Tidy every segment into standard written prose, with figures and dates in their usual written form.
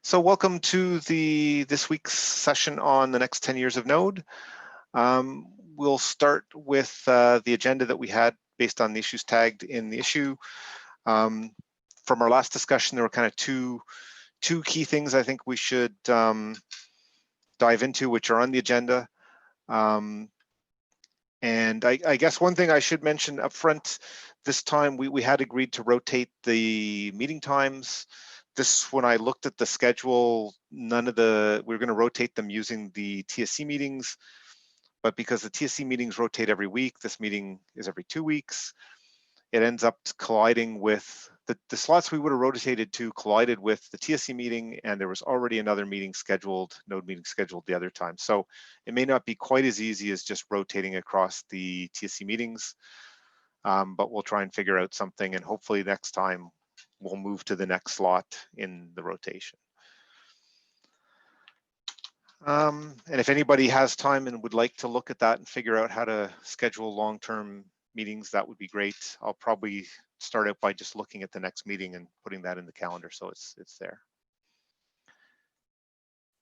So welcome to this week's session on the next 10 years of Node. We'll start with the agenda that we had based on the issues tagged in the issue. From our last discussion, there were kind of two key things I think we should dive into, which are on the agenda. And I guess one thing I should mention up front, this time we had agreed to rotate the meeting times. When I looked at the schedule, we were going to rotate them using the TSC meetings, but because the TSC meetings rotate every week, this meeting is every 2 weeks. It ends up colliding with the slots we would have rotated to collided with the TSC meeting, and there was already another meeting scheduled, Node meeting scheduled the other time. So it may not be quite as easy as just rotating across the TSC meetings, but we'll try and figure out something, and hopefully next time we'll move to the next slot in the rotation. And if anybody has time and would like to look at that and figure out how to schedule long-term meetings, that would be great. I'll probably start out by just looking at the next meeting and putting that in the calendar so it's there.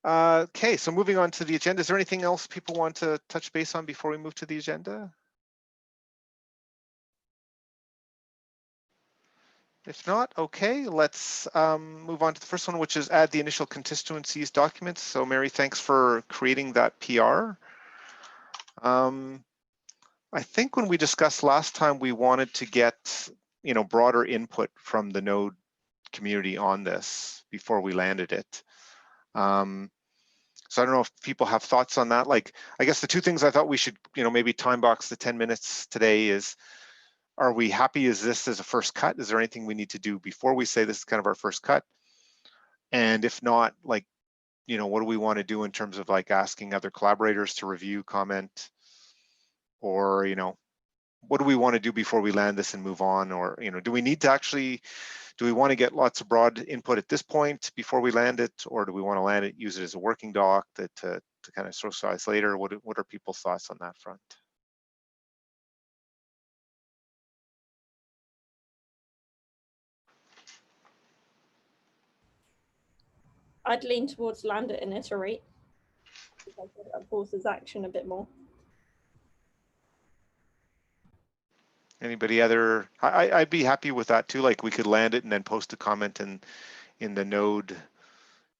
Okay, so moving on to the agenda. Is there anything else people want to touch base on before we move to the agenda? If not, okay, let's move on to the first one, which is add the initial constituencies documents. So Mary, thanks for creating that PR. I think when we discussed last time, we wanted to get broader input from the Node community on this before we landed it. So I don't know if people have thoughts on that. Like, I guess the two things I thought we should maybe time box the 10 minutes today is, are we happy? Is this as a first cut? Is there anything we need to do before we say this is kind of our first cut? And if not, like, what do we want to do in terms of like asking other collaborators to review, comment, or, what do we want to do before we land this and move on? Or, do we need to actually, do we want to get lots of broad input at this point before we land it? Or do we want to land it, use it as a working doc to kind of socialize later? What are people's thoughts on that front? I'd lean towards land it and iterate. That forces action a bit more. Anybody other? I'd be happy with that too. Like, we could land it and then post a comment in the Node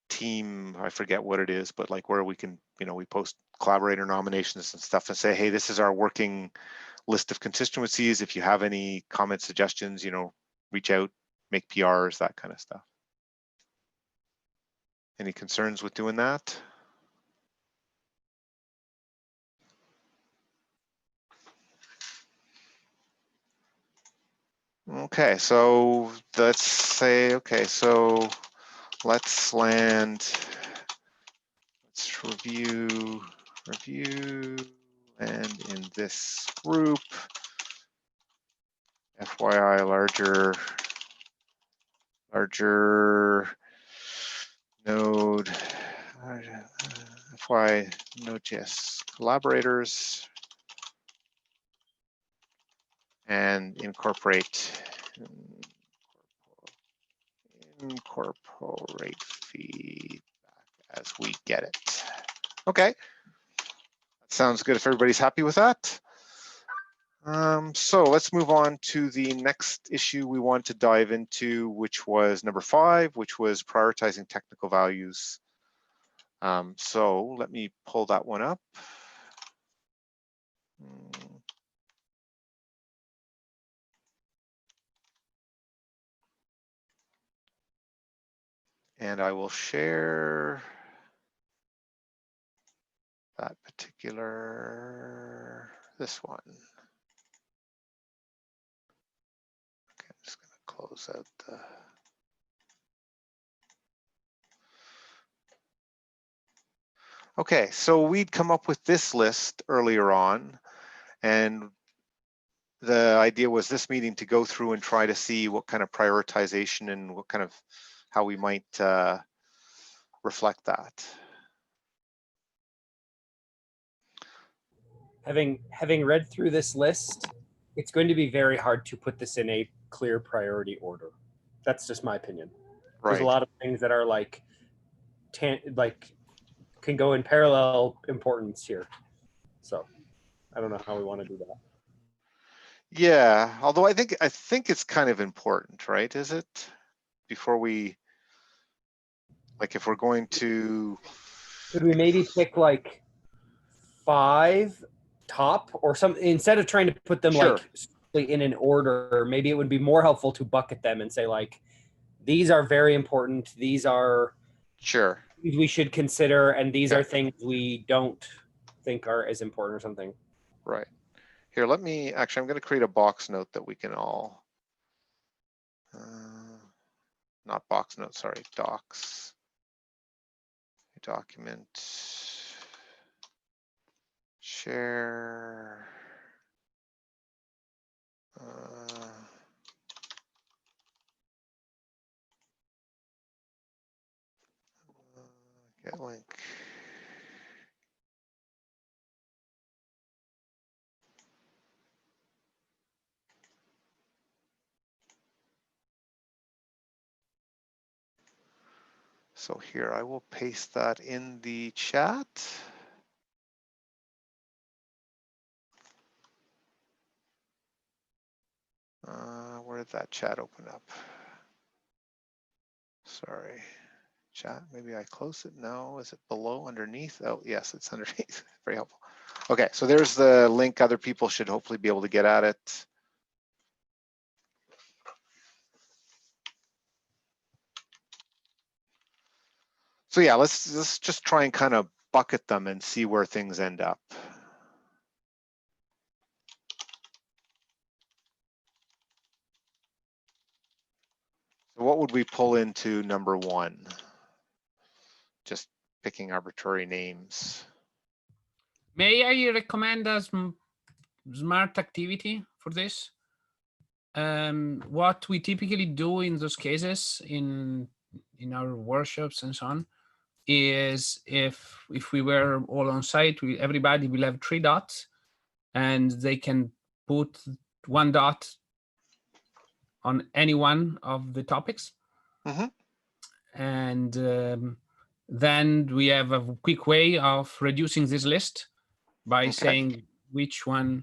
team. I forget what it is, but like where we can, we post collaborator nominations and stuff and say, hey, this is our working list of constituencies. If you have any comments, suggestions, reach out, make PRs, that kind of stuff. Any concerns with doing that? Okay, so let's say, okay, so let's land, let's review, and in this group, FYI, larger Node, FYI, Node.js collaborators, and incorporate feedback as we get it. Okay, that sounds good if everybody's happy with that. So let's move on to the next issue we want to dive into, which was number 5, which was prioritizing technical values. So let me pull that one up. And I will share that this one. Okay, I'm just going to close out the. Okay, so we'd come up with this list earlier on, and the idea was this meeting to go through and try to see what kind of prioritization and what kind of, how we might reflect that. Having read through this list, it's going to be very hard to put this in a clear priority order. That's just my opinion. Right. There's a lot of things that are like can go in parallel importance here. So I don't know how we want to do that. Yeah, although I think it's kind of important, right? Is it? Before we, like, if we're going to, could we maybe pick like 5 top or something instead of trying to put them Sure. like in an order? Maybe it would be more helpful to bucket them and say like, these are very important. These are sure, things we should consider, and these yeah, are things we don't think are as important or something. right. Here, let me actually. I'm going to create a box note that we can all. Not box note. Sorry, docs. Document. Share. Get link. So here, I will paste that in the chat. Where did that chat open up? Sorry, chat, maybe I close it. No, is it below, underneath? Oh, yes, it's underneath. Very helpful. Okay, so there's the link. Other people should hopefully be able to get at it. So yeah, let's just try and kind of bucket them and see where things end up. So what would we pull into number 1? Just picking arbitrary names. May I recommend a smart activity for this? What we typically do in those cases in our workshops and so on is if we were all on site, everybody will have 3 dots, and they can put 1 dot on any one of the topics. Mm-hmm. And then we have a quick way of reducing this list by saying which one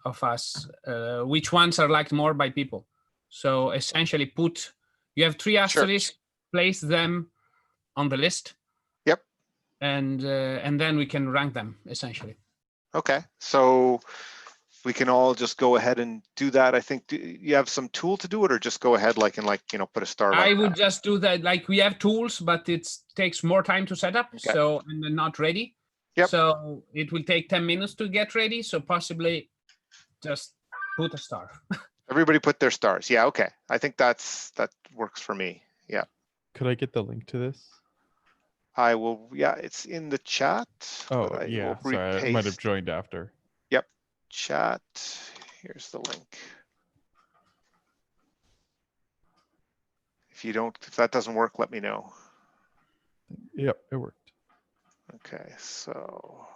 of us, which ones are liked more by people. So essentially you have 3 asterisks, place them on the list. Yep. And then we can rank them essentially. Okay, so we can all just go ahead and do that. I think, do you have some tool to do it, or just go ahead like put a star like I would that? just do that. Like, we have tools, but it takes more time to set up. Okay. So, and they're not ready. Yep. So it will take 10 minutes to get ready. So possibly just put a star. Everybody put their stars. Yeah, okay. I think that works for me. Yeah. Could I get the link to this? I will, yeah, it's in the chat. Oh, yeah, sorry, I might have joined after. Yep, chat, here's the link. If that doesn't work, let me know. Yep, it worked. Okay, so.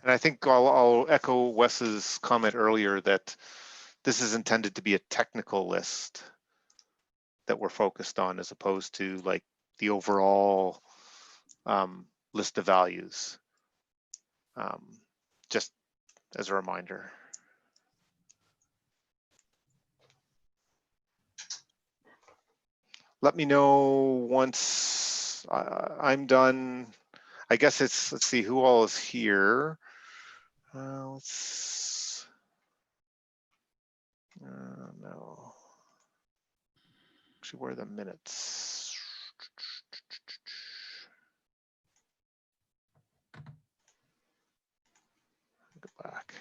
And I think I'll echo Wes's comment earlier that this is intended to be a technical list that we're focused on, as opposed to like the overall list of values. Just as a reminder. Let me know once I'm done. I guess let's see who all is here. No. Actually, where are the minutes? Go back.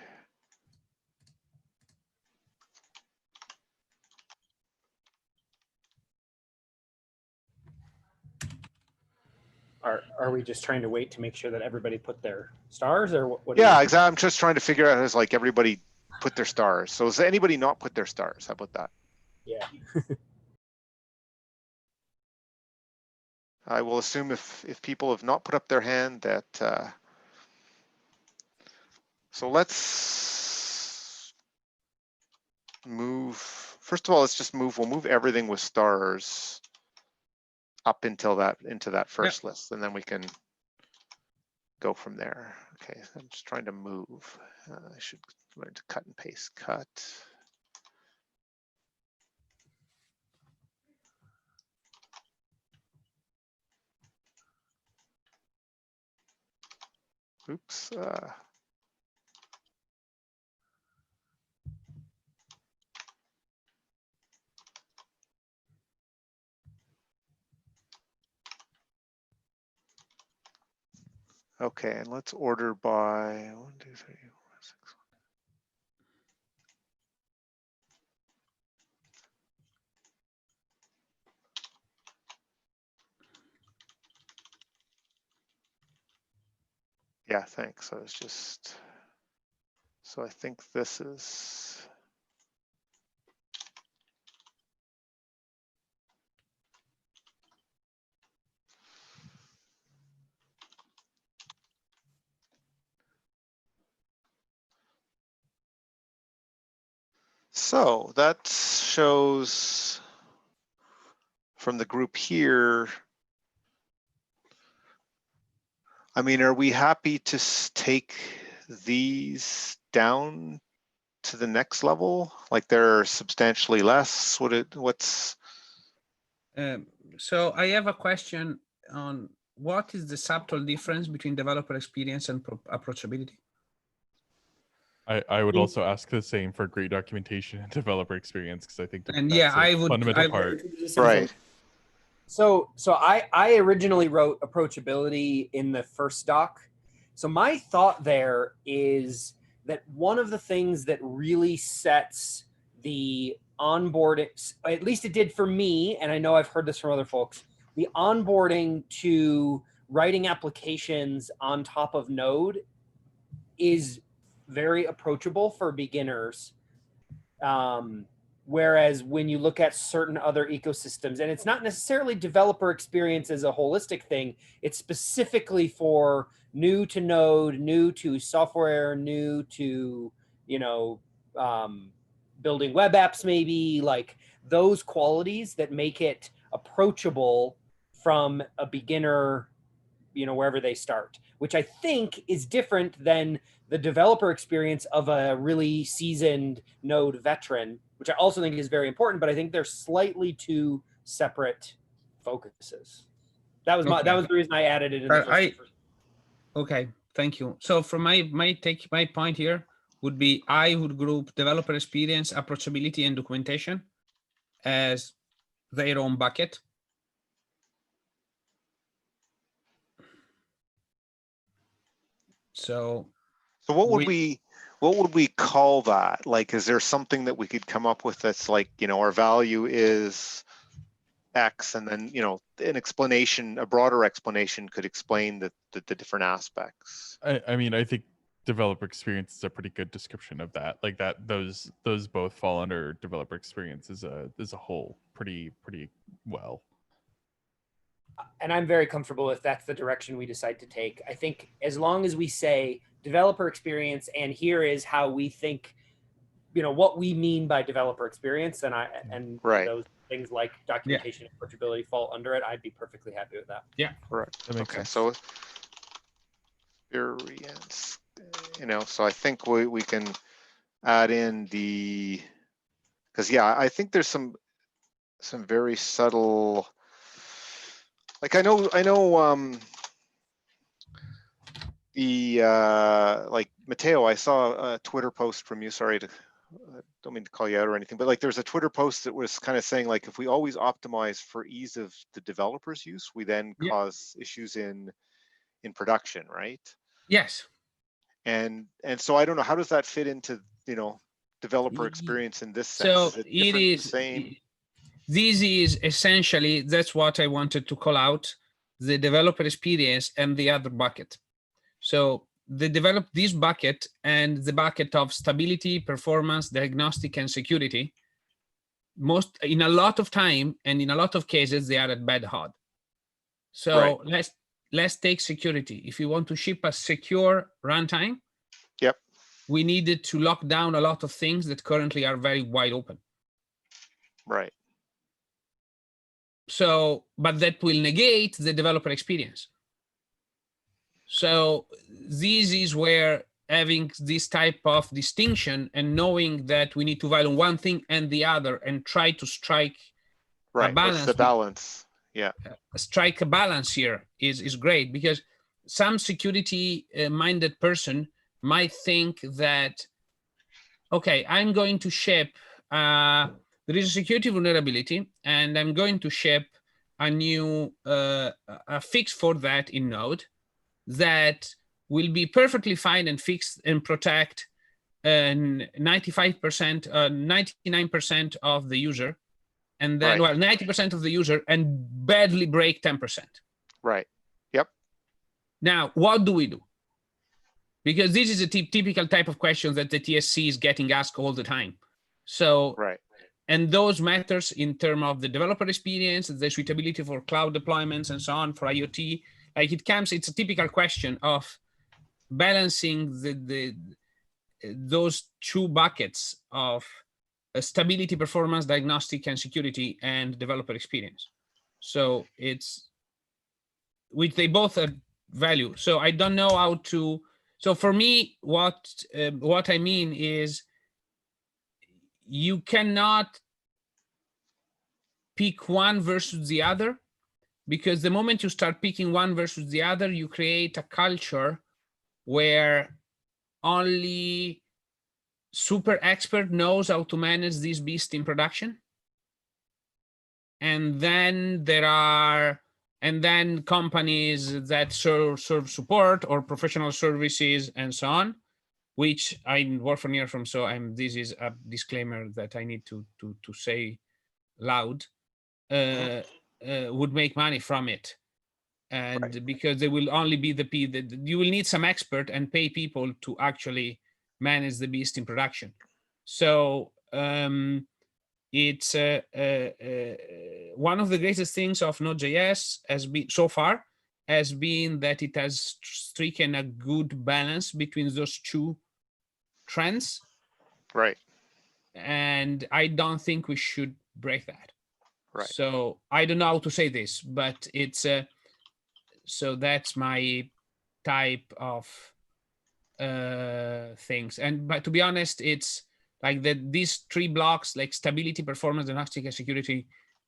Are we just trying to wait to make sure that everybody put their stars, or what? Yeah, exactly. I'm just trying to figure out, is like everybody put their stars. So does anybody not put their stars? How about that? Yeah. I will assume if people have not put up their hand that, so let's move, first of all, let's just move, we'll move everything with stars up until that, into that first list, and then we can go from there. Okay, I'm just trying to move. I should learn to cut and paste, cut. Oops. Okay, and let's order by 1, 2, 3, 4, 6. Yeah, thanks. I was just, so I think this is, so that shows from the group here. I mean, are we happy to take these down to the next level? Like they're substantially less? What's? So I have a question on what is the subtle difference between developer experience and approachability? I would also ask the same for great documentation and developer experience, because I think And that's yeah, a I would. fundamental part. Right. So I originally wrote approachability in the first doc. So my thought there is that one of the things that really sets the onboarding, at least it did for me, and I know I've heard this from other folks, the onboarding to writing applications on top of Node is very approachable for beginners. Whereas when you look at certain other ecosystems, and it's not necessarily developer experience as a holistic thing, it's specifically for new to Node, new to software, new to, building web apps, maybe, like those qualities that make it approachable from a beginner, wherever they start, which I think is different than the developer experience of a really seasoned Node veteran, which I also think is very important, but I think they're slightly two separate focuses. That was that was the reason I added it in the first. Okay, thank you. So from my point here would be, I would group developer experience, approachability, and documentation as their own bucket. So what would we call that? Like, is there something that we could come up with that's like, our value is X, and then, an explanation, a broader explanation could explain the different aspects. I mean, I think developer experience is a pretty good description of that. Like that, those both fall under developer experience as a whole pretty well. And I'm very comfortable if that's the direction we decide to take. I think as long as we say developer experience, and here is how we think, what we mean by developer experience, and right. those things like documentation and approachability fall under it, I'd be perfectly happy with that. Yeah, correct. That makes sense. So experience, so I think we can add in the, because I think there's some very subtle, like I know the like Matteo, I saw a Twitter post from you, sorry to don't mean to call you out or anything, but like there's a Twitter post that was kind of saying like if we always optimize for ease of the developer's use, we then Yeah. cause issues in production, right? Yes. And so I don't know, how does that fit into, you know, developer experience in this sense? So Is it it different, is the same? this is essentially, that's what I wanted to call out, the developer experience and the other bucket. So they developed this bucket and the bucket of stability, performance, diagnostic, and security. In a lot of time and in a lot of cases, they are at bad HOD. So let's take security. If you want to ship a secure runtime, Yep. we needed to lock down a lot of things that currently are very wide open. Right. So, but that will negate the developer experience. So this is where having this type of distinction and knowing that we need to value one thing and the other and try to strike a balance. What's the balance? Yeah. Strike a balance here is great, because some security minded person might think that, okay, I'm going to ship, there is a security vulnerability and I'm going to ship a new a fix for that in Node that will be perfectly fine and fix and protect 95%, 99% of the user, and then, well, 90% of the user, and badly break 10%. Right. Yep. Now, what do we do? Because this is a typical type of question that the TSC is getting asked all the time. So, and those matters in terms of the developer experience, the suitability for cloud deployments and so on, for IoT. Like it's a typical question of balancing those two buckets of stability, performance, diagnostic, and security, and developer experience. So which they both are value. So I don't know how to. So for me, what I mean is, you cannot pick one versus the other, because the moment you start picking one versus the other, you create a culture where only super expert knows how to manage this beast in production. And then companies that serve support or professional services and so on, which I work for near from. So this is a disclaimer that I need to say loud, would make money from it. And because they will only be you will need some expert and pay people to actually manage the beast in production. So it's one of the greatest things of Node.js has been so far has been that it has stricken a good balance between those two trends. Right. And I don't think we should break that. Right. So I don't know how to say this, but it's so that's my type of things. But to be honest, it's like these three blocks, like stability, performance, diagnostic, and security,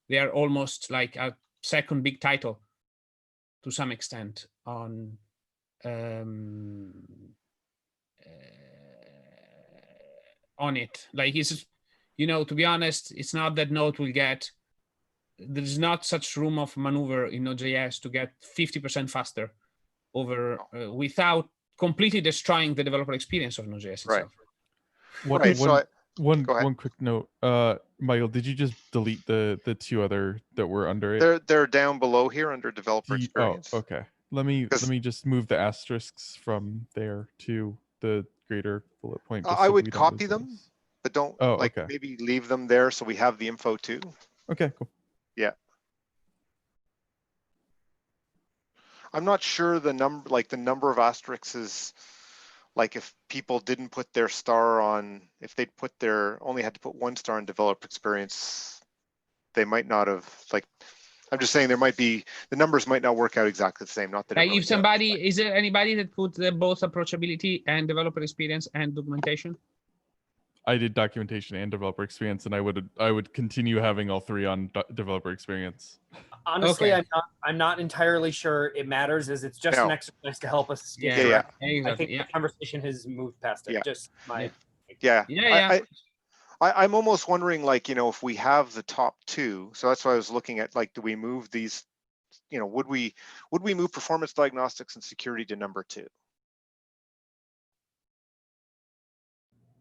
they are almost like a second big title to some extent on it. Like it's, to be honest, it's not that Node will get, there's not such room of maneuver in Node.js to get 50% faster over without completely destroying the developer experience of Node.js itself. One quick note, Michael, did you just delete the two other that were under it? They're down below here under developer experience. Oh, okay. Let me just move the asterisks from there to the greater bullet point. I would copy them, but don't maybe leave them there so we have the info too. Okay, cool. Yeah. I'm not sure the number of asterisks is, like, if people didn't put their star on, if they'd only had to put one star on developer experience, they might not have, I'm just saying the numbers might not work out exactly the same. Not that if somebody, is there anybody that put both approachability and developer experience and documentation? I did documentation and developer experience, and I would continue having all three on developer experience. Honestly, okay. I'm not entirely sure it matters, as it's just an exercise to help us. Exactly. I think the conversation has moved past it. Just my. I'm almost wondering, like, if we have the top two, so that's why I was looking at, like, do we move these, would we move performance diagnostics and security to number 2?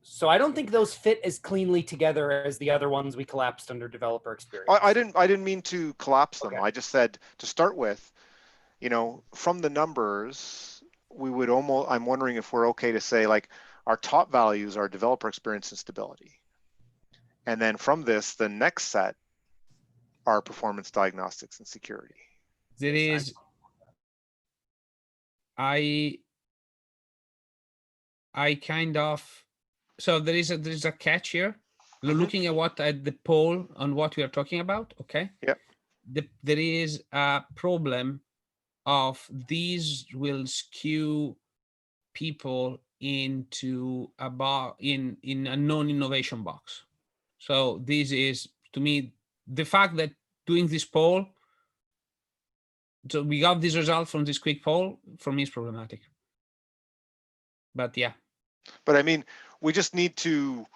So I don't think those fit as cleanly together as the other ones we collapsed under developer experience. I didn't mean to collapse them. Okay. I just said to start with, from the numbers, we would almost, I'm wondering if we're okay to say, like, our top values are developer experience and stability. And then from this, the next set are performance diagnostics and security. There is, I kind of, so there is a catch here. Looking at the poll on what we are talking about, okay? Yep. There is a problem of these will skew people into a in a non-innovation box. So this is, to me, the fact that doing this poll, so we got this result from this quick poll, for me is problematic. But yeah. But I mean, we just need to,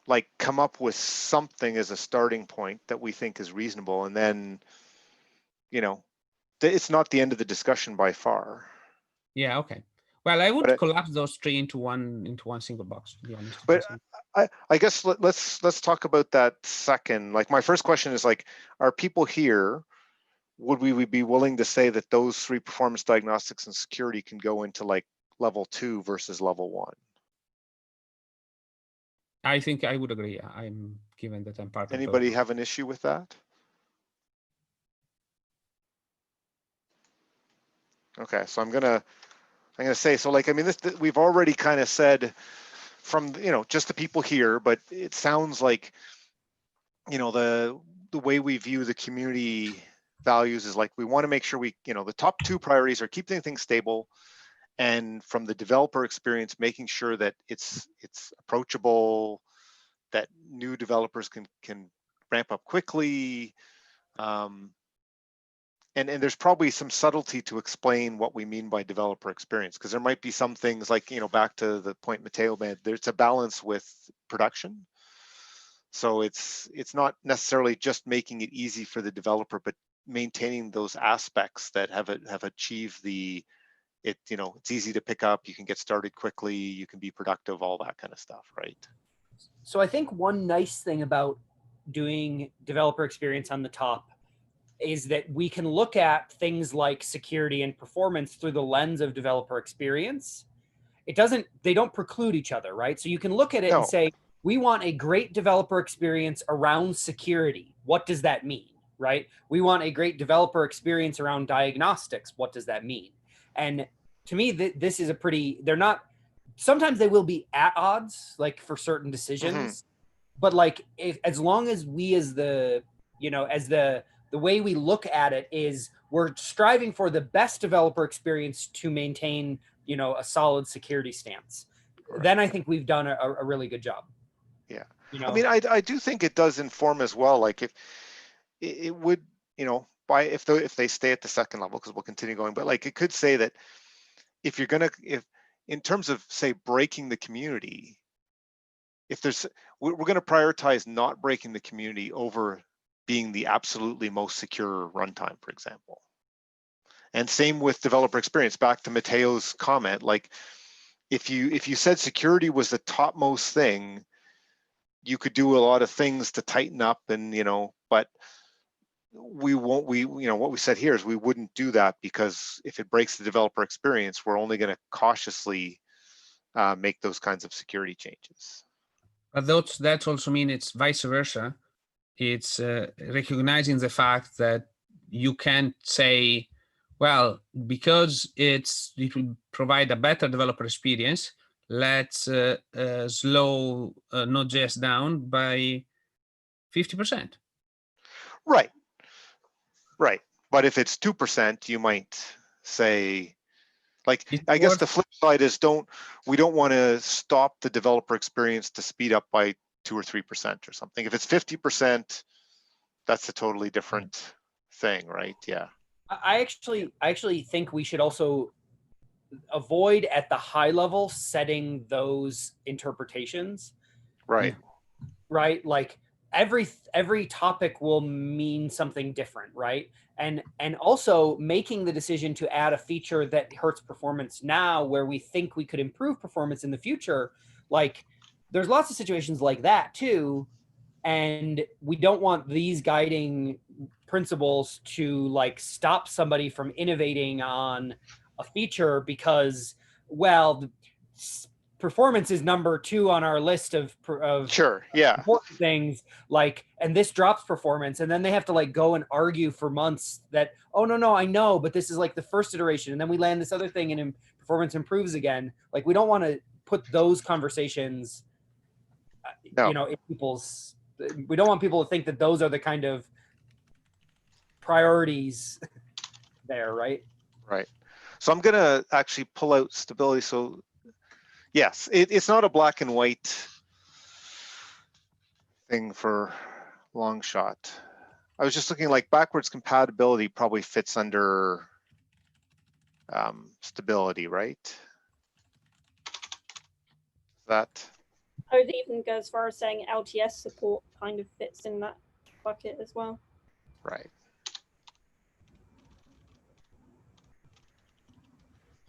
like, come up with something as a starting point that we think is reasonable, and then, it's not the end of the discussion by far. Yeah, okay. Well, I would But collapse those three into one single box, to be honest. But I guess let's talk about that second. Like, my first question is, like, are people here, would we be willing to say that those 3 performance diagnostics and security can go into, like, level 2 versus level 1? I think I would agree. I'm given that I'm part Anybody of have an issue with that? Okay, so I'm gonna say, so, like, I mean, this we've already kind of said from, just the people here, but it sounds like, the way we view the community values is, like, we want to make sure we, the top 2 priorities are keeping things stable, and from the developer experience, making sure that it's approachable, that new developers can ramp up quickly. And there's probably some subtlety to explain what we mean by developer experience, because there might be some things, like, back to the point Matteo made, there's a balance with production. So it's not necessarily just making it easy for the developer, but maintaining those aspects that have achieved it's easy to pick up, you can get started quickly, you can be productive, all that kind of stuff, right? So I think one nice thing about doing developer experience on the top is that we can look at things like security and performance through the lens of developer experience. They don't preclude each other, right? So you can look at it and say, we want a great developer experience around security. What does that mean, right? We want a great developer experience around diagnostics. What does that mean? And to me, this is sometimes they will be at odds, like, for certain decisions, but, like, as long as we as the way we look at it is we're striving for the best developer experience to maintain, a solid security stance. Correct. Then I think we've done a really good job. Yeah. I mean, I do think it does inform as well. Like, if it would, if they stay at the second level, because we'll continue going, but, like, it could say that if in terms of, say, breaking the community, we're going to prioritize not breaking the community over being the absolutely most secure runtime, for example. And same with developer experience, back to Matteo's comment, like, if you said security was the topmost thing, you could do a lot of things to tighten up, and, but what we said here is we wouldn't do that, because if it breaks the developer experience, we're only going to cautiously make those kinds of security changes. But that also means it's vice versa. It's recognizing the fact that you can't say, well, because it will provide a better developer experience, let's slow Node.js down by 50%. Right. But if it's 2%, you might say, like, I guess the flip side is we don't want to stop the developer experience to speed up by 2 or 3% or something. If it's 50%, that's a totally different thing, right? Yeah. I actually think we should also avoid at the high level setting those interpretations. Right. right? Like every topic will mean something different, right? And also making the decision to add a feature that hurts performance now where we think we could improve performance in the future, like there's lots of situations like that too. And we don't want these guiding principles to like stop somebody from innovating on a feature because, well, performance is number 2 on our list of Sure, yeah. important things, like, and this drops performance, and then they have to like go and argue for months that, oh no, I know, but this is like the first iteration, and then we land this other thing and performance improves again. Like, we don't want to put those conversations, No. you know, in people's, we don't want people to think that those are the kind of priorities there, right? Right. So I'm going to actually pull out stability. So yes, it's not a black and white thing for long shot. I was just looking, like, backwards compatibility probably fits under stability, right? That. I would even go as far as saying LTS support kind of fits in that bucket as well. Right.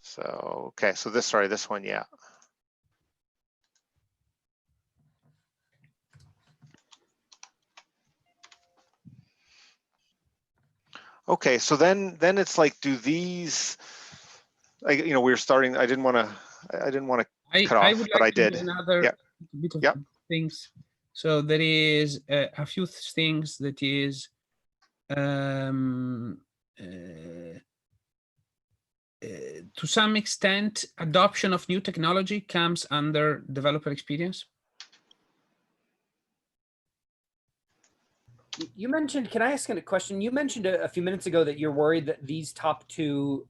So, okay, so this one, yeah. Okay, so then it's like, do these, like, you know, we were starting, I didn't want to cut off, would but like I to did. do another Yeah. bit of Yeah. things. So there is a few things that is to some extent, adoption of new technology comes under developer experience. You mentioned, can I ask a question? You mentioned a few minutes ago that you're worried that these top 2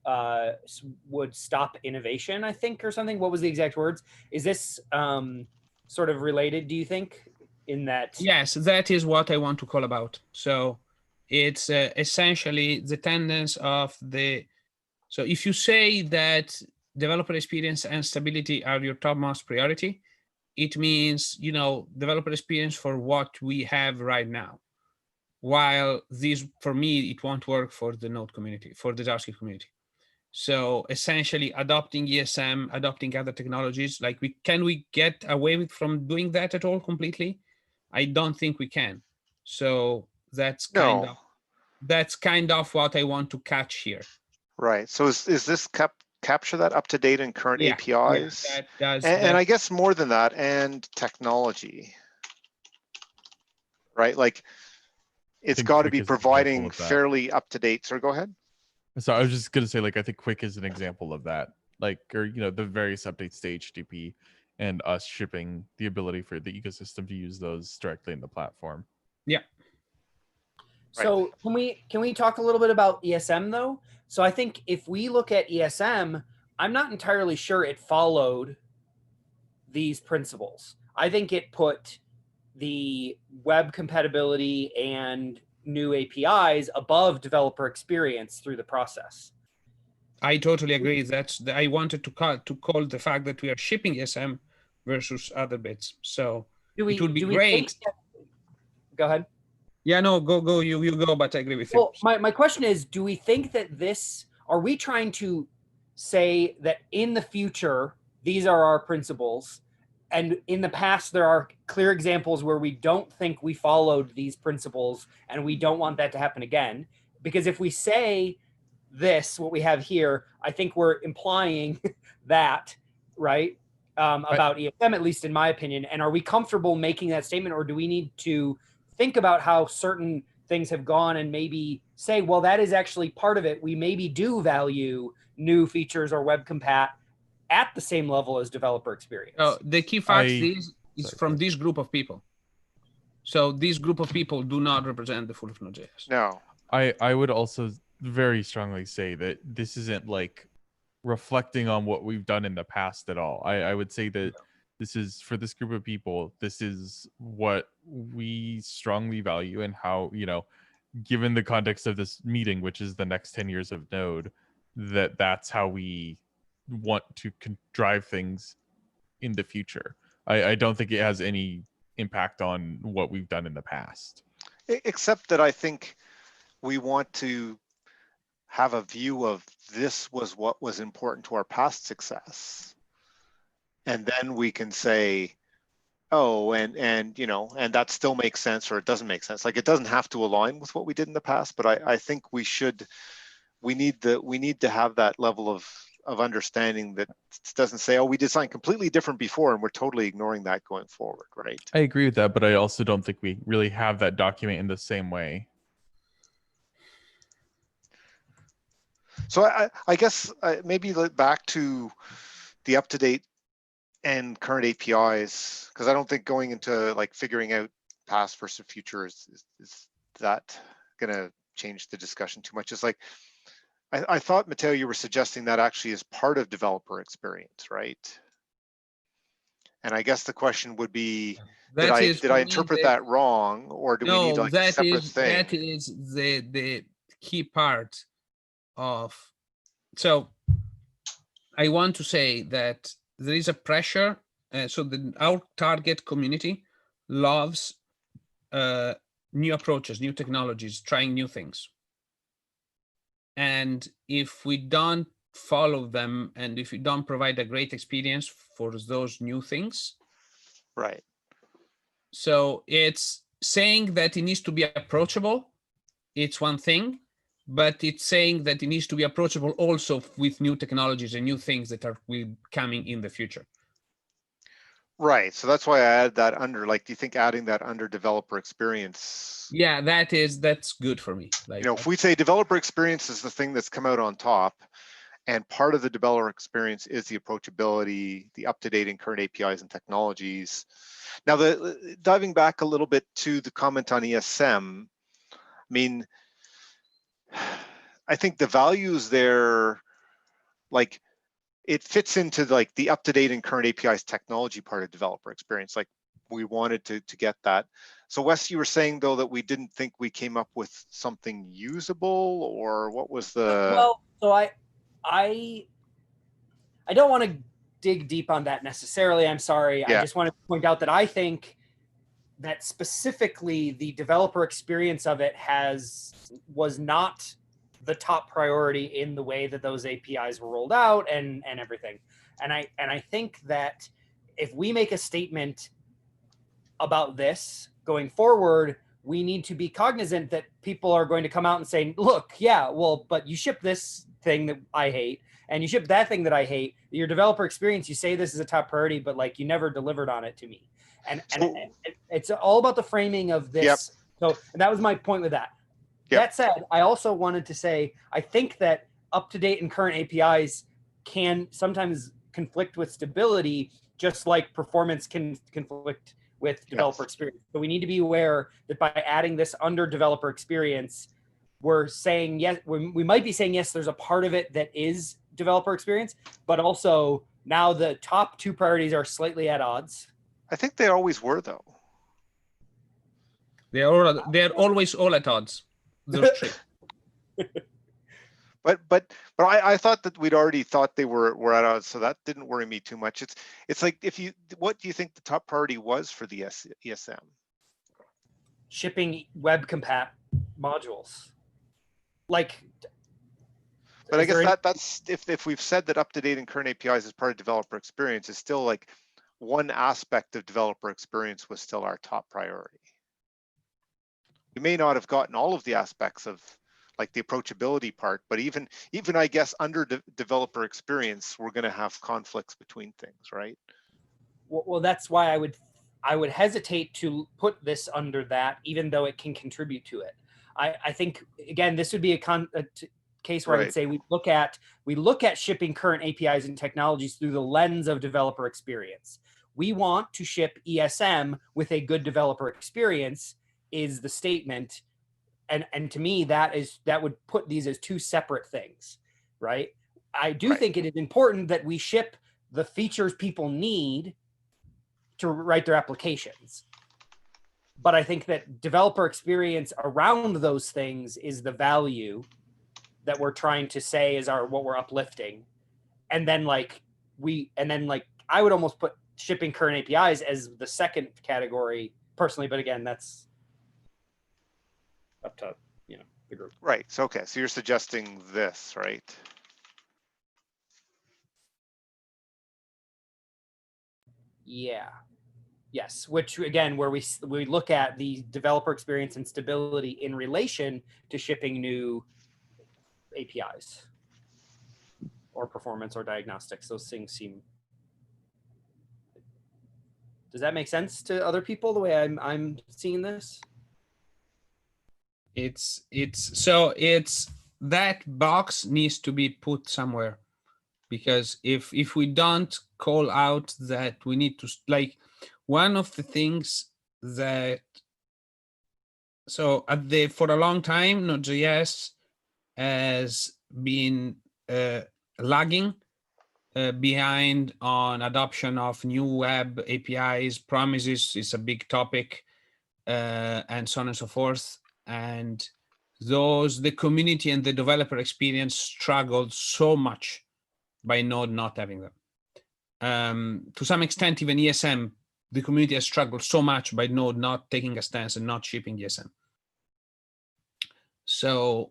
would stop innovation, I think, or something. What was the exact words? Is this sort of related, do you think, in that? Yes, that is what I want to call about. So it's essentially the tendency of the, so if you say that developer experience and stability are your topmost priority, it means, you know, developer experience for what we have right now. While these, for me, it won't work for the Node community, for the JavaScript community. So essentially adopting ESM, adopting other technologies, like can we get away from doing that at all completely? I don't think we can. So that's kind of what I want to catch here. Right. So is this capture that up to date and current APIs? Yeah, that does. And I guess more than that, and technology, right? Like, it's got to be providing fairly up to date. So go ahead. So I was just gonna say, like, I think Quick is an example of that. Like, or, you know, the various updates to HTTP and us shipping the ability for the ecosystem to use those directly in the platform. Yeah. So can we talk a little bit about ESM though? So I think if we look at ESM, I'm not entirely sure it followed these principles. I think it put the web compatibility and new APIs above developer experience through the process. I totally agree. I wanted to call the fact that we are shipping ESM versus other bits. So it would be great. Go ahead. Yeah, no, go. You go, but I agree with you. Well, my question is, do we think that are we trying to say that in the future, these are our principles, and in the past, there are clear examples where we don't think we followed these principles, and we don't want that to happen again? Because if we say this, what we have here, I think we're implying that, right? About ESM, at least in my opinion. And are we comfortable making that statement, or do we need to think about how certain things have gone and maybe say, well, that is actually part of it. We maybe do value new features or web compat at the same level as developer experience. The key fact is from this group of people. So this group of people do not represent the full of Node.js. No. I would also very strongly say that this isn't like reflecting on what we've done in the past at all. I would say that this is, for this group of people, this is what we strongly value, and how, you know, given the context of this meeting, which is the next 10 years of Node, that's how we want to drive things in the future. I don't think it has any impact on what we've done in the past. Except that I think we want to have a view of this was what was important to our past success. And then we can say, oh, and you know, and that still makes sense or it doesn't make sense. Like it doesn't have to align with what we did in the past, but I think we need to have that level of understanding that doesn't say, oh, we did something completely different before and we're totally ignoring that going forward, right? I agree with that, but I also don't think we really have that document in the same way. So I guess maybe back to the up-to-date and current APIs, because I don't think going into like figuring out past versus future is that gonna change the discussion too much. It's like, I thought, Matteo, you were suggesting that actually is part of developer experience, right? And I guess the question would be, did I interpret that wrong, or do we need like a separate thing? That is the key part of. So I want to say that there is a pressure. So our target community loves new approaches, new technologies, trying new things. And if we don't follow them, and if we don't provide a great experience for those new things, right? So it's saying that it needs to be approachable. It's one thing, but it's saying that it needs to be approachable also with new technologies and new things that will coming in the future. Right. So that's why I added that under. Like, do you think adding that under developer experience? Yeah, that's good for me. Like, you know, if we say developer experience is the thing that's come out on top, and part of the developer experience is the approachability, the up-to-date and current APIs and technologies. Now, diving back a little bit to the comment on ESM, I mean, I think the values there, like, it fits into like the up-to-date and current APIs technology part of developer experience. Like, we wanted to get that. So Wes, you were saying though that we didn't think we came up with something usable, or what was the? Well, so I don't want to dig deep on that necessarily. I'm sorry. Yeah. I just want to point out that I think that specifically the developer experience of it was not the top priority in the way that those APIs were rolled out and everything. And I think that if we make a statement about this going forward, we need to be cognizant that people are going to come out and say, look, yeah, well, but you ship this thing that I hate, and you ship that thing that I hate. Your developer experience, you say this is a top priority, but like you never delivered on it to me. And it's all about the framing of this. Yep. So and that was my point with that. Yep. That said, I also wanted to say, I think that up-to-date and current APIs can sometimes conflict with stability, just like performance can conflict with developer experience. So we need to be aware that by adding this under developer experience, we're saying yes, we might be saying yes, there's a part of it that is developer experience, but also now the top two priorities are slightly at odds. I think they always were though. They're always all at odds. Those three. But I thought that we'd already thought they were at odds, so that didn't worry me too much. It's like, what do you think the top priority was for the ESM? Shipping web compat modules. Like, but I guess that's if we've said that up-to-date and current APIs is part of developer experience, it's still like one aspect of developer experience was still our top priority. We may not have gotten all of the aspects of like the approachability part, but even I guess under developer experience, we're going to have conflicts between things, right? Well, that's why I would hesitate to put this under that, even though it can contribute to it. I think again, this would be a case where I would say we look at shipping current APIs and technologies through the lens of developer experience. We want to ship ESM with a good developer experience is the statement. And to me, that would put these as two separate things, right? I do think it is important that we ship the features people need to write their applications. But I think that developer experience around those things is the value that we're trying to say is what we're uplifting. And then I would almost put shipping current APIs as the second category personally, but again, that's up to the group. Right. So okay. So you're suggesting this, right? Yeah. Yes. Which again, where we look at the developer experience and stability in relation to shipping new APIs or performance or diagnostics. Those things seem. Does that make sense to other people the way I'm seeing this? It's that box needs to be put somewhere, because if we don't call out that we need to, like, one of the things that, so for a long time Node.js has been lagging behind on adoption of new web APIs. Promises is a big topic, and so on and so forth. And the community and the developer experience struggled so much by Node not having them. To some extent, even ESM, the community has struggled so much by Node not taking a stance and not shipping ESM. So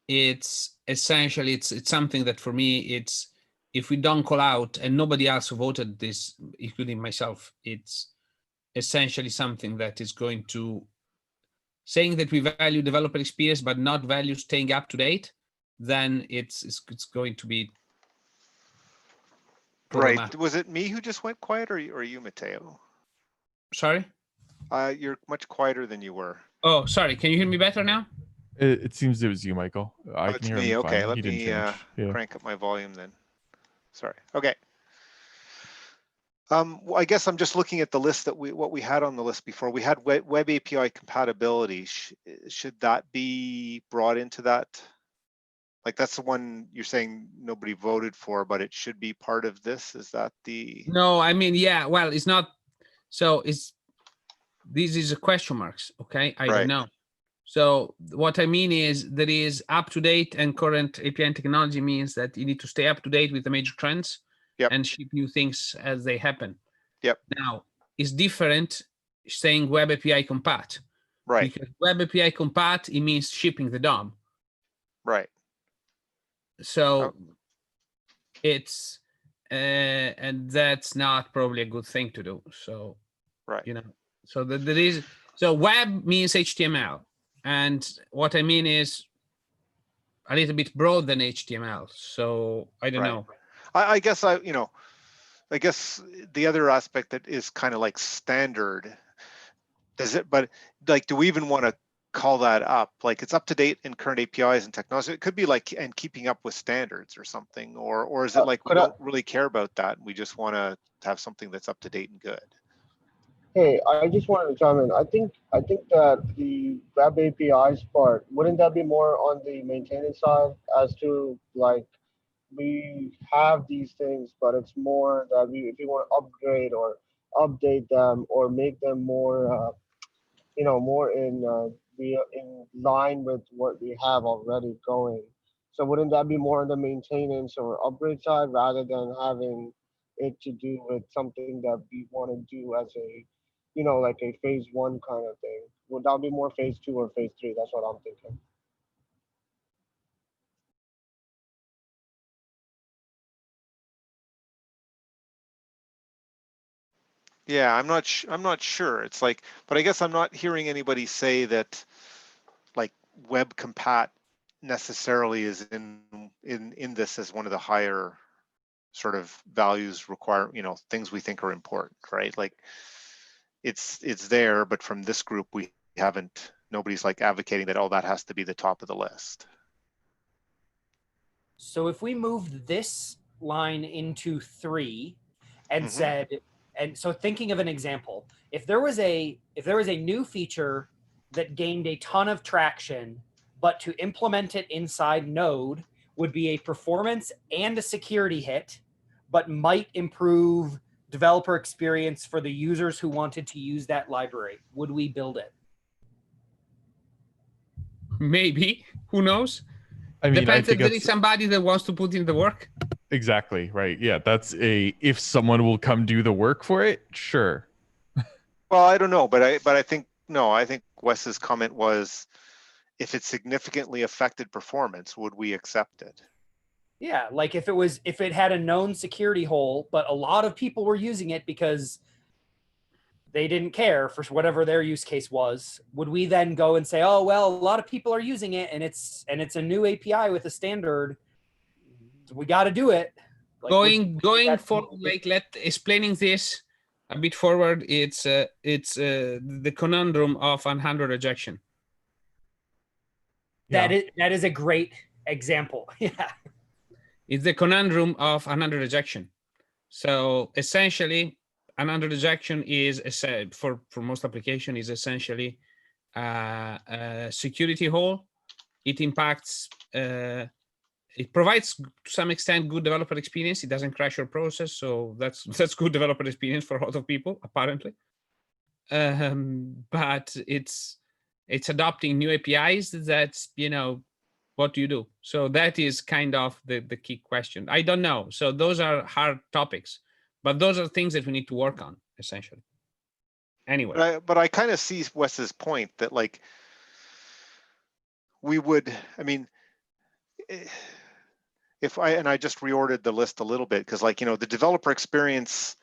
it's essentially, it's something that for me, it's, if we don't call out, and nobody else voted this, including myself, it's essentially something that is going to, saying that we value developer experience but not value staying up to date, then it's going to be Right. Was it me who just went quiet, or you, Matteo? Sorry? You're much quieter than you were. Oh, sorry. Can you hear me better now? It seems it was you, Michael. I can It's hear me. him Okay, fine. let He didn't me change. Yeah. crank up my volume then. Sorry. Okay. Well, I guess I'm just looking at the list that what we had on the list before. We had web API compatibility. Should that be brought into that? Like, that's the one you're saying nobody voted for, but it should be part of this. Is that the? No, I mean, yeah. Well, it's not. So this is a question marks. Okay, I don't know. So what I mean is that is up to date and current API and technology means that you need to stay up to date with the major trends. Yep. And ship new things as they happen. Yep. Now, it's different saying web API compat. Right. Because web API compat, it means shipping the DOM. Right. So it's, and that's not probably a good thing to do. So, right. So there is, so web means HTML. And what I mean is a little bit broad than HTML. So I don't know. I guess I guess the other aspect that is kind of like standard, but like, do we even want to call that up? Like, it's up to date in current APIs and technology. It could be like, and keeping up with standards or something, or is it like we don't really care about that? We just want to have something that's up to date and good. Hey, I just wanted to chime in. I think that the web APIs part, wouldn't that be more on the maintenance side, as to like, we have these things, but it's more that if you want to upgrade or update them or make them more, more in line with what we have already going. So wouldn't that be more on the maintenance or upgrade side, rather than having it to do with something that we want to do as a, like a phase 1 kind of thing? Would that be more phase 2 or phase 3? That's what I'm thinking. Yeah, I'm not sure. It's like, but I guess I'm not hearing anybody say that like web compat necessarily is in this as one of the higher sort of values things we think are important, right? Like, it's there, but from this group nobody's like advocating that, oh, that has to be the top of the list. So if we moved this line into 3 and said, and so thinking of an example, if there was a new feature that gained a ton of traction, but to implement it inside Node would be a performance and a security hit, but might improve developer experience for the users who wanted to use that library, would we build it? Maybe. Who knows? I mean, Depends if there is somebody that wants to put in the work. Exactly, right. Yeah, that's if someone will come do the work for it, sure. Well, I don't know, but I think no, I think Wes's comment was, if it significantly affected performance, would we accept it? Yeah, like if it had a known security hole, but a lot of people were using it because they didn't care for whatever their use case was, would we then go and say, oh well, a lot of people are using it and it's a new API with a standard, we got to do it. Like, going for explaining this a bit forward, it's the conundrum of unhandled rejection. That is a great example. Yeah. It's the conundrum of unhandled rejection. So essentially, unhandled rejection is for most application is essentially a security hole. It impacts. It provides to some extent good developer experience. It doesn't crash your process, so that's good developer experience for a lot of people, apparently. But it's adopting new APIs. That's, what do you do? So that is kind of the key question. I don't know. So those are hard topics, but those are things that we need to work on, essentially. Anyway. But I kind of see Wes's point that, like, we would, I mean, if I just reordered the list a little bit, because, like, the developer experience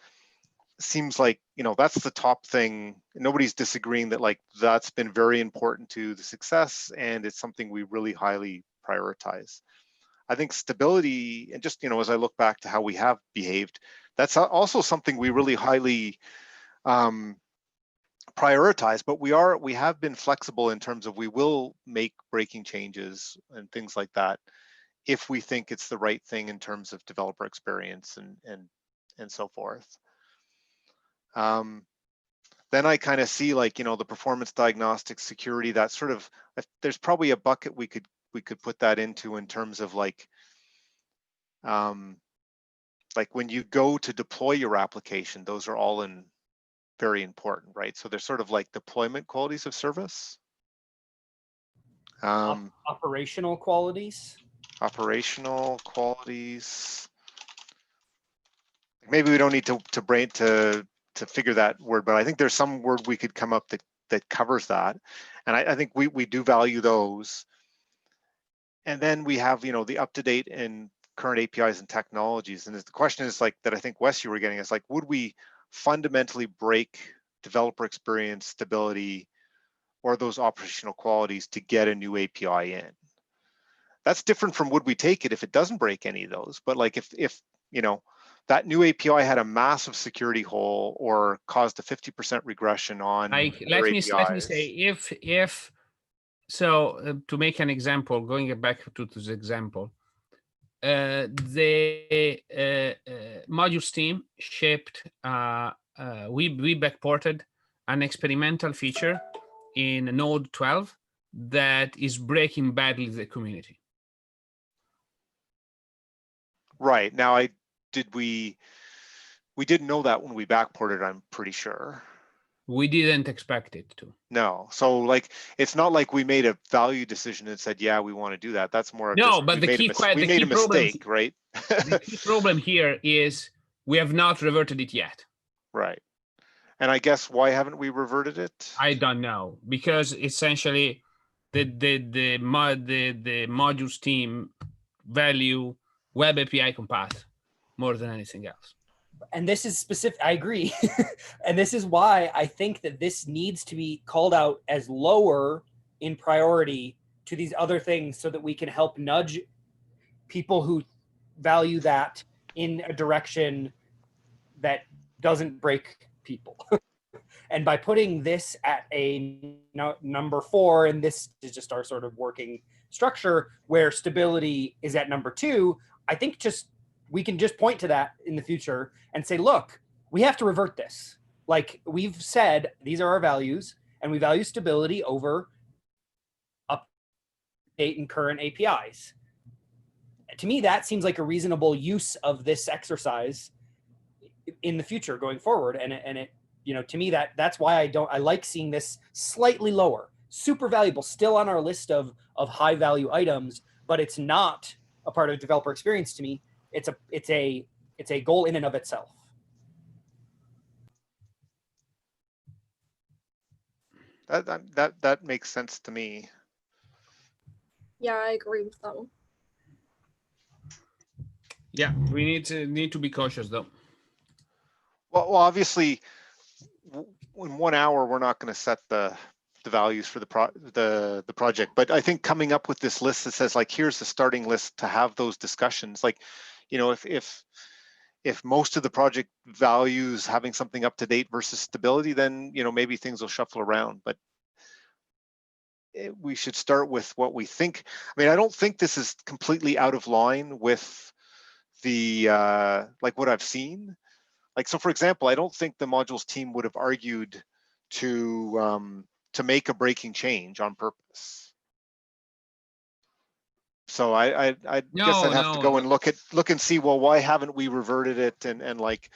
seems like, that's the top thing. Nobody's disagreeing that, like, that's been very important to the success, and it's something we really highly prioritize. I think stability, and just, as I look back to how we have behaved, that's also something we really highly prioritize, but we have been flexible in terms of, we will make breaking changes and things like that if we think it's the right thing in terms of developer experience and so forth. Then I kind of see, like, the performance diagnostics, security, that sort of, there's probably a bucket we could put that into, in terms of, like when you go to deploy your application, those are all very important, right? So they're sort of like deployment qualities of service. Operational qualities. Operational qualities. Maybe we don't need to figure that word, but I think there's some word we could come up that covers that, and I think we do value those. And then we have, the up-to-date and current APIs and technologies. And the question is, like, that I think, Wes, you were getting, is like, would we fundamentally break developer experience, stability, or those operational qualities to get a new API in? That's different from would we take it if it doesn't break any of those. But, like, if that new API had a massive security hole or caused a 50% regression on let me say, if so, to make an example, going back to this example, the modules team shipped, we backported an experimental feature in Node 12 that is breaking badly the community. Right. Now, we didn't know that when we backported, I'm pretty sure. We didn't expect it to. No. So, like, it's not like we made a value decision and said, yeah, we want to do that. That's more of no, just, but we made a mistake, right? The key problem here is we have not reverted it yet. Right. And I guess, why haven't we reverted it? I don't know, because essentially the modules team value web API compat more than anything else. And this is specific. I agree. And this is why I think that this needs to be called out as lower in priority to these other things, so that we can help nudge people who value that in a direction that doesn't break people. And by putting this at a number 4, and this is just our sort of working structure, where stability is at number 2, I think we can just point to that in the future and say, look, we have to revert this. Like we've said, these are our values, and we value stability over update and current APIs. To me, that seems like a reasonable use of this exercise in the future going forward. And it, to me, that's why I like seeing this slightly lower. Super valuable, still on our list of high value items, but it's not a part of developer experience to me. it's a goal in and of itself. That makes sense to me. Yeah, I agree with that one. Yeah, we need to be cautious though. Well, obviously, in 1 hour we're not going to set the values for the project, but I think coming up with this list that says like, here's the starting list to have those discussions. Like, you know, if most of the project values having something up to date versus stability, then, you know, maybe things will shuffle around. But we should start with what we think. I mean, I don't think this is completely out of line with the like what I've seen. Like, so for example, I don't think the modules team would have argued to make a breaking change on purpose. So I guess I'd have to go and look and see, well, why haven't we reverted it? And like,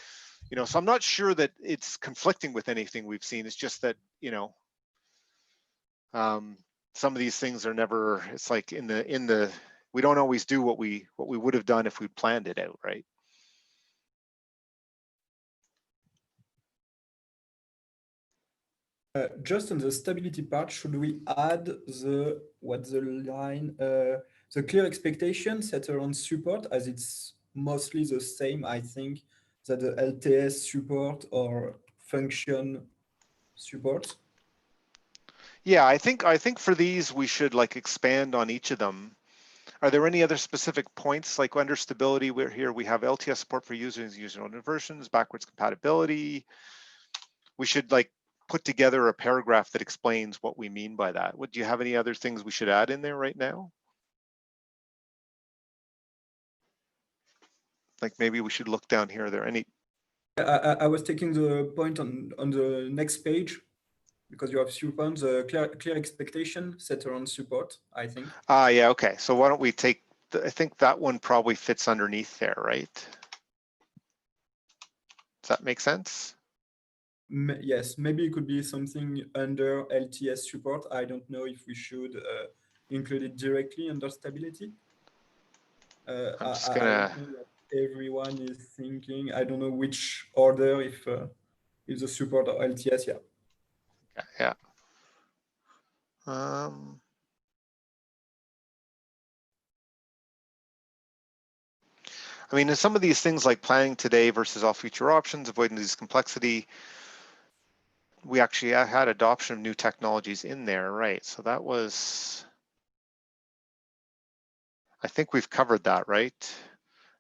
you know, so I'm not sure that it's conflicting with anything we've seen. It's just that, you know, some of these things are never, it's like in the we don't always do what we would have done if we planned it out, right? Just on the stability part, should we add the line, the clear expectation set around support, as it's mostly the same, I think, that the LTS support or function support? Yeah, I think for these we should like expand on each of them. Are there any other specific points, like under stability? We're here, we have LTS support for users using own versions, backwards compatibility. We should like put together a paragraph that explains what we mean by that. Do you have any other things we should add in there right now? Like maybe we should look down here. Are there any? I was taking the point on the next page, because you have support, the clear expectation set around support, I think. Yeah, okay. So why don't we take, I think that one probably fits underneath there, right? Does that make sense? Yes, maybe it could be something under LTS support. I don't know if we should include it directly under stability. I'm just I gonna. don't know what everyone is thinking. I don't know which order, if the support or LTS, yeah. Yeah. I mean, in some of these things like planning today versus all future options, avoiding disease complexity, we actually had adoption of new technologies in there, right? So that was, I think we've covered that, right?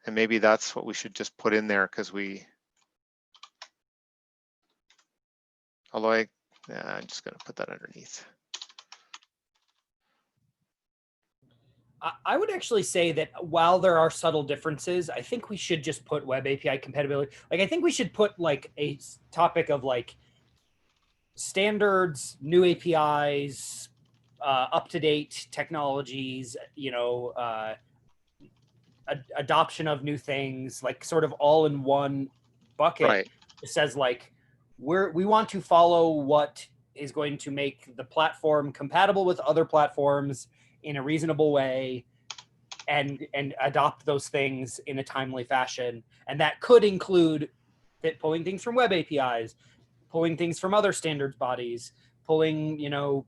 And maybe that's what we should just put in there, because although I'm just gonna put that underneath. I would actually say that while there are subtle differences, I think we should just put web API compatibility. Like, I think we should put like a topic of like standards, new APIs, up-to-date technologies, you know, adoption of new things, like sort of all in one bucket. Right. It says like, we want to follow what is going to make the platform compatible with other platforms in a reasonable way, and adopt those things in a timely fashion. And that could include pulling things from web APIs, pulling things from other standards bodies, pulling, you know,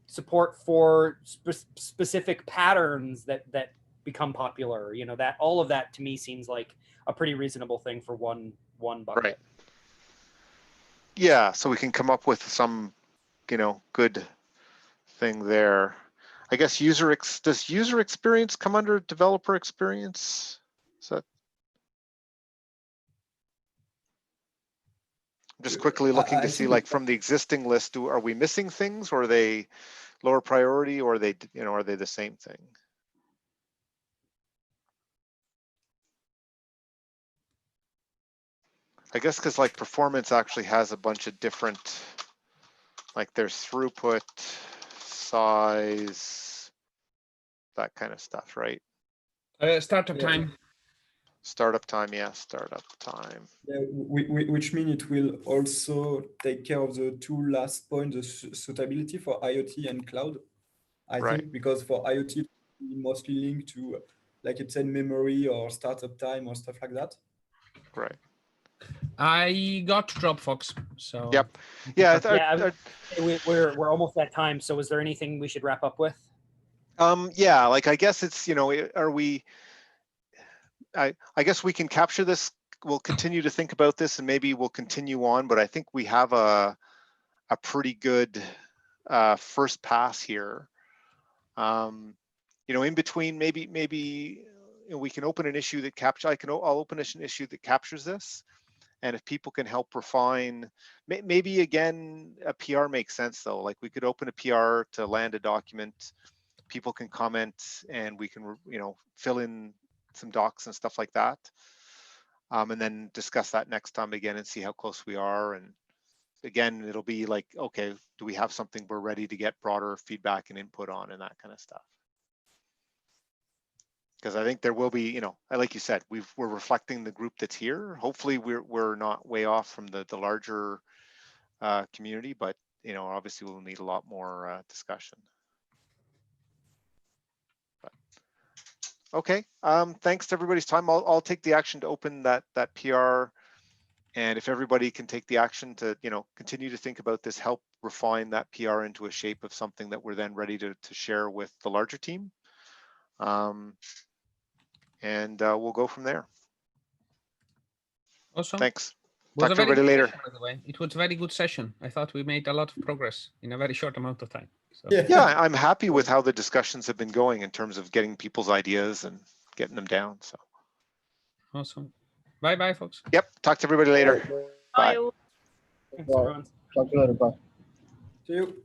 support for specific patterns that become popular. You know, that all of that to me seems like a pretty reasonable thing for one bucket. Right. Yeah, so we can come up with some, you know, good thing there. I guess does user experience come under developer experience? So I'm just quickly looking to see, like, from the existing list, are we missing things, or are they lower priority, or are they, you know, are they the same thing? I guess because like performance actually has a bunch of different, like there's throughput, size, that kind of stuff, right? Startup time. Startup time, yeah, startup time. Yeah, which means it will also take care of the two last points, the suitability for IoT and cloud. I think because for IoT, it's mostly linked to like it's in memory or startup time or stuff like that? Right. I got Dropbox, so Yep. Yeah. We're almost at time. So is there anything we should wrap up with? Yeah, like I guess it's, are we, I guess we can capture this. We'll continue to think about this and maybe we'll continue on, but I think we have a pretty good first pass here. In between, maybe we can open an issue that captures, I'll open an issue that captures this. And if people can help refine, maybe again, a PR makes sense though. Like we could open a PR to land a document, people can comment and we can, fill in some docs and stuff like that. And then discuss that next time again and see how close we are. And again, it'll be like, okay, do we have something we're ready to get broader feedback and input on and that kind of stuff? Because I think there will be, like you said, we're reflecting the group that's here. Hopefully we're not way off from the larger community, but obviously we'll need a lot more discussion. But, okay, thanks to everybody's time. I'll take the action to open that PR, and if everybody can take the action to continue to think about this, help refine that PR into a shape of something that we're then ready to share with the larger team. And we'll go from there. awesome. Thanks. Was Talk a to very everybody good later. session, by the way. It was a very good session. I thought we made a lot of progress in a very short amount of time. So. Yeah, I'm happy with how the discussions have been going in terms of getting people's ideas and getting them down. So Awesome. Bye, folks. Yep. Talk to everybody later. Bye. Bye. Thanks, everyone. Talk to you later. Bye. See you.